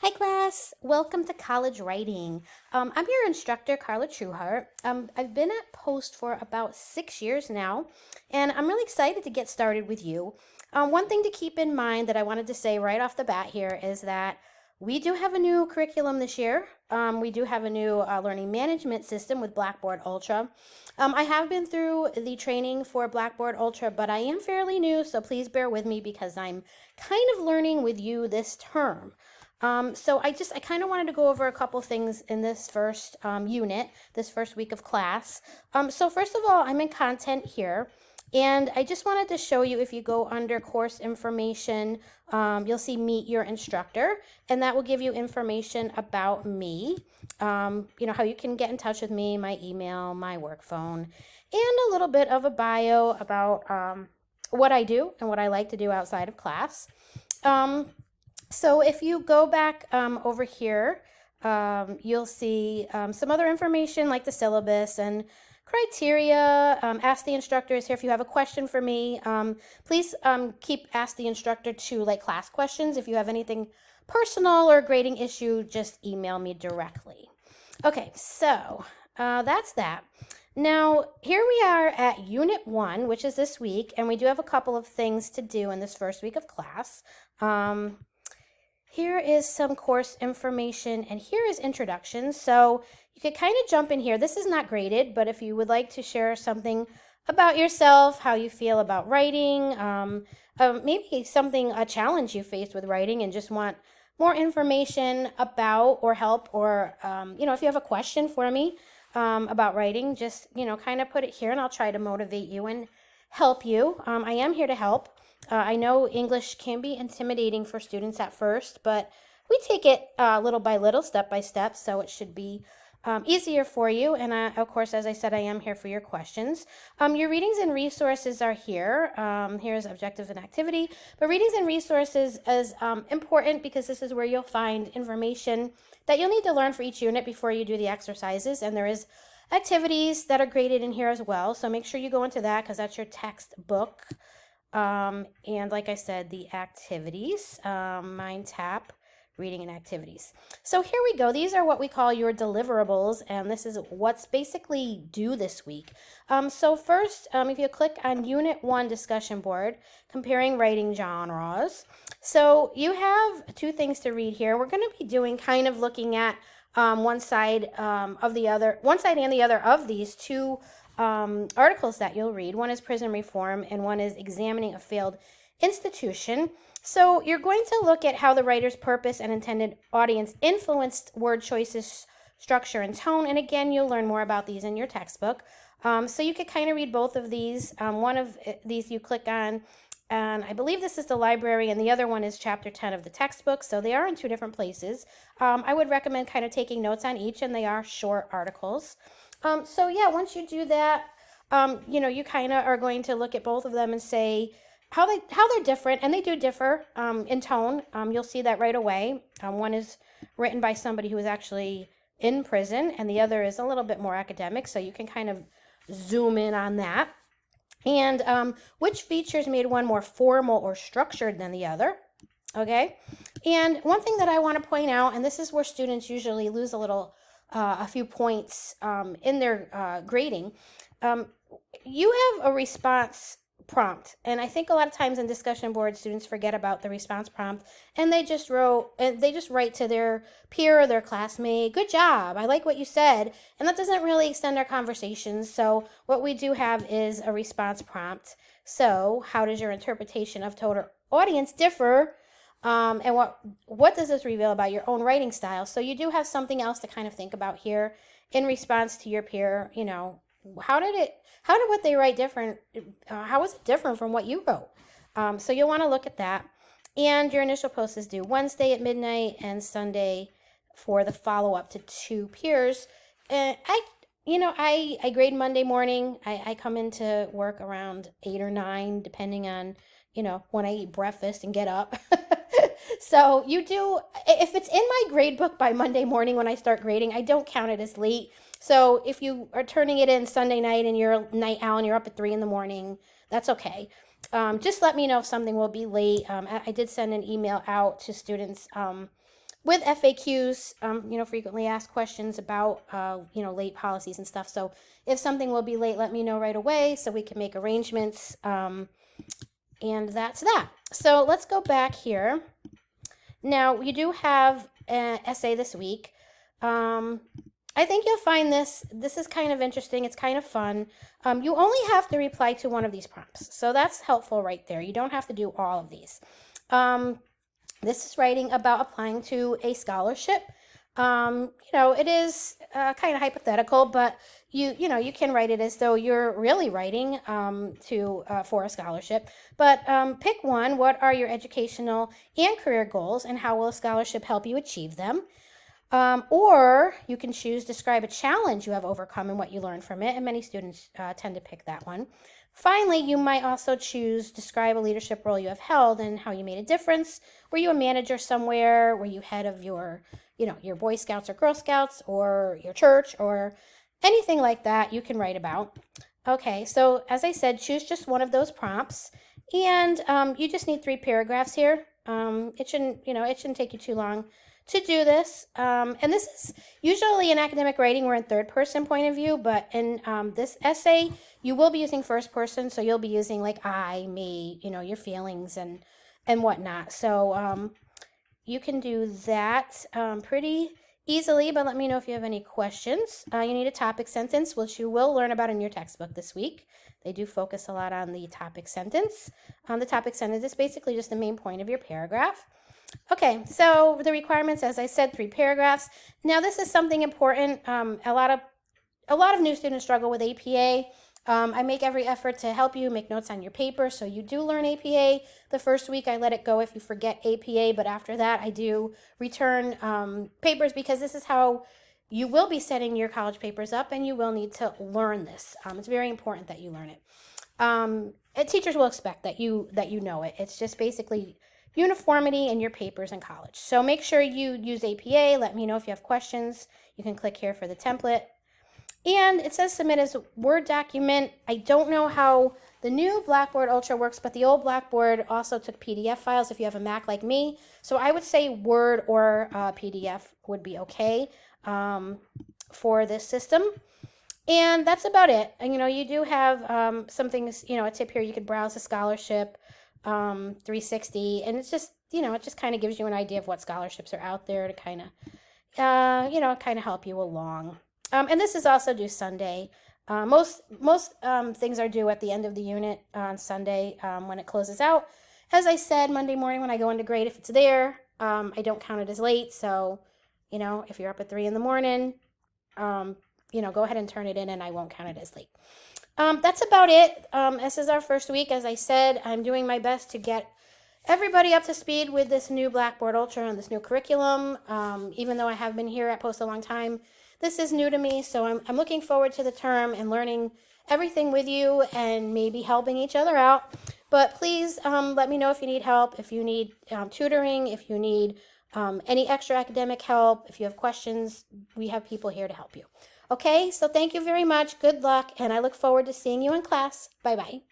Hi class, welcome to College Writing. I'm your instructor, Carla Trueheart. I've been at Post for about 6 years now, and I'm really excited to get started with you. One thing to keep in mind that I wanted to say right off the bat here is that we do have a new curriculum this year. We do have a new learning management system with Blackboard Ultra. I have been through the training for Blackboard Ultra, but I am fairly new, so please bear with me because I'm kind of learning with you this term. So I kind of wanted to go over a couple things in this first unit, this first week of class. So first of all, I'm in content here. And I just wanted to show you, if you go under course information, you'll see meet your instructor, and that will give you information about me. How you can get in touch with me, my email, my work phone, and a little bit of a bio about what I do and what I like to do outside of class. So if you go back over here, you'll see some other information like the syllabus and criteria. Ask the instructor is here. If you have a question for me, please ask the instructor to like class questions. If you have anything personal or grading issue, just email me directly. Okay, so that's that. Now, here we are at Unit 1, which is this week, and we do have a couple of things to do in this first week of class. Here is some course information, and here is introduction. So you could kind of jump in here. This is not graded, but if you would like to share something about yourself, how you feel about writing, maybe a challenge you faced with writing and just want more information about or help, or, if you have a question for me about writing, just, kind of put it here and I'll try to motivate you and help you. I am here to help. I know English can be intimidating for students at first, but we take it little by little, step by step, so it should be easier for you. And of course, as I said, I am here for your questions. Your readings and resources are here. Here's objectives and activity. But readings and resources is important because this is where you'll find information that you'll need to learn for each unit before you do the exercises. And there is activities that are graded in here as well. So make sure you go into that because that's your textbook. And like I said, the activities, Mind Tap, reading and activities. So here we go. These are what we call your deliverables, and this is what's basically due this week. So first, if you click on Unit 1 discussion board, comparing writing genres. So you have two things to read here. We're going to be doing kind of looking at one side and the other of these two articles that you'll read. One is Prison Reform and one is Examining a Failed Institution. So you're going to look at how the writer's purpose and intended audience influenced word choices, structure, and tone. And again, you'll learn more about these in your textbook. So you could kind of read both of these. One of these you click on, and I believe this is the library, and the other one is chapter 10 of the textbook. So they are in two different places. I would recommend kind of taking notes on each, and they are short articles. So yeah, once you do that, you kind of are going to look at both of them and say how they're different, and they do differ in tone. You'll see that right away. One is written by somebody who is actually in prison, and the other is a little bit more academic, so you can kind of zoom in on that. And which features made one more formal or structured than the other. Okay, and one thing that I want to point out, and this is where students usually lose a few points in their grading. You have a response prompt, and I think a lot of times in discussion boards, students forget about the response prompt, and they just write to their peer or their classmate, "Good job, I like what you said," and that doesn't really extend our conversations. So what we do have is a response prompt. So how does your interpretation of total audience differ? And what does this reveal about your own writing style? So you do have something else to kind of think about here in response to your peer. How did what they write different? How was it different from what you wrote? So you'll want to look at that. And your initial post is due Wednesday at midnight and Sunday for the follow up to two peers. And I grade Monday morning. I come into work around 8 or 9, depending on when I eat breakfast and get up. So you do, if it's in my grade book by Monday morning when I start grading, I don't count it as late. So if you are turning it in Sunday night and you're a night owl and you're up at 3 in the morning, that's okay. Just let me know if something will be late. I did send an email out to students with FAQs, frequently asked questions about, late policies and stuff. So if something will be late, let me know right away so we can make arrangements. And that's that. So let's go back here. Now, you do have an essay this week. I think you'll find this is kind of interesting. It's kind of fun. You only have to reply to one of these prompts. So that's helpful right there. You don't have to do all of these. This is writing about applying to a scholarship. It is kind of hypothetical, but you can write it as though you're really writing for a scholarship. But pick one. What are your educational and career goals, and how will a scholarship help you achieve them? Or you can choose describe a challenge you have overcome and what you learned from it, and many students tend to pick that one. Finally, you might also choose describe a leadership role you have held and how you made a difference. Were you a manager somewhere? Were you head of your Boy Scouts or Girl Scouts or your church or anything like that you can write about. Okay, so as I said, choose just one of those prompts, and you just need 3 paragraphs here. It shouldn't take you too long to do this. And this is usually in academic writing, we're in third person point of view, but in this essay, you will be using first person. So you'll be using like I, me, your feelings and whatnot. So you can do that pretty easily, but let me know if you have any questions. You need a topic sentence, which you will learn about in your textbook this week. They do focus a lot on the topic sentence. The topic sentence is basically just the main point of your paragraph. Okay, so the requirements, as I said, 3 paragraphs. Now, this is something important. A lot of new students struggle with APA. I make every effort to help you make notes on your paper, so you do learn APA. The first week, I let it go if you forget APA, but after that, I do return papers because this is how you will be setting your college papers up, and you will need to learn this. It's very important that you learn it. Teachers will expect that you know it. It's just basically uniformity in your papers in college. So make sure you use APA. Let me know if you have questions. You can click here for the template. And it says submit as a Word document. I don't know how the new Blackboard Ultra works, but the old Blackboard also took PDF files if you have a Mac like me. So I would say Word or PDF would be okay for this system. And that's about it. And, you do have some things, a tip here. You could browse a scholarship 360, and it's just, it just kind of gives you an idea of what scholarships are out there to kind of help you along. And this is also due Sunday. Most things are due at the end of the unit on Sunday when it closes out. As I said, Monday morning when I go into grade, if it's there, I don't count it as late. So, if you're up at 3 in the morning, go ahead and turn it in, and I won't count it as late. That's about it. This is our first week. As I said, I'm doing my best to get everybody up to speed with this new Blackboard Ultra and this new curriculum. Even though I have been here at Post a long time, this is new to me. So I'm looking forward to the term and learning everything with you and maybe helping each other out. But please let me know if you need help, if you need tutoring, if you need any extra academic help, if you have questions. We have people here to help you. Okay, so thank you very much. Good luck, and I look forward to seeing you in class. Bye-bye.